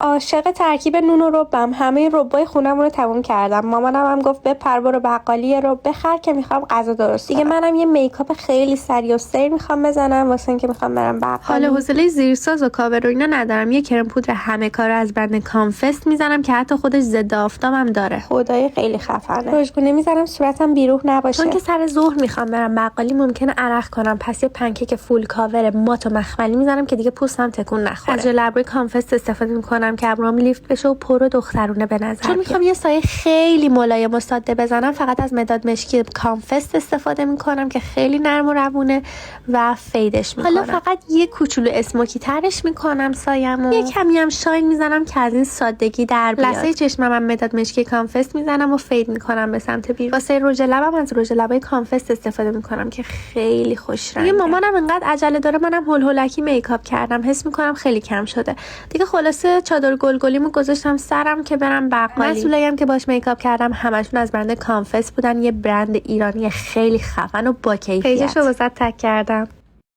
عاشق ترکیب نون و ربم. همه ربای خونمون رو تموم کردم. مامانم هم گفت بپر برو بقالی رب بخر که میخوام غذا درست کنم. دیگه منم یه میکاپ خیلی سریع و سیر میخوام بزنم واسه اینکه میخوام برم بقالی. حالا حوصله زیرساز و کاور و اینا ندارم. یه کرم پودر همه کارو از برند کانفست میزنم که حتی خودش ضد آفتابم داره. خدای خیلی خفنه. رژگونه میزنم صورتم بیروح نباشه. چون که سر ظهر میخوام برم بقالی ممکنه عرق کنم، پس یه پنکیک فول کاور مات و مخملی میزنم که دیگه پوستم تکون نخوره. از ژل ابروی کانفست استفاده میکنم که ابروام لیفت بشه و پر و دخترونه به نظر. چون میخوام یه سایه خیلی ملایم و ساده بزنم، فقط از مداد مشکی کانفست استفاده میکنم که خیلی نرم و روونه و فیدش میکنم. حالا فقط یه کوچولو اسموکی ترش میکنم سایه‌مو. یه کمی هم شاین میزنم که از این سادگی در بیاد. لثه چشمم هم مداد مشکی کانفست میزنم و فید میکنم به سمت بیرون. واسه رژ لبم از رژ لبای کانفست استفاده میکنم که خیلی خوش رنگه. مامانم انقدر عجله داره، منم هول هولکی میکاپ کردم، حس میکنم خیلی کم شده. دیگه خلاصه چادر گلگلیمو گذاشتم سرم که برم بقالی. مسئولایی که باش میکاپ کردم همشون از برند کانفست بودن، یه برند ایرانی خیلی خفن و با کیفیت. پیجشو واسه تگ کردم.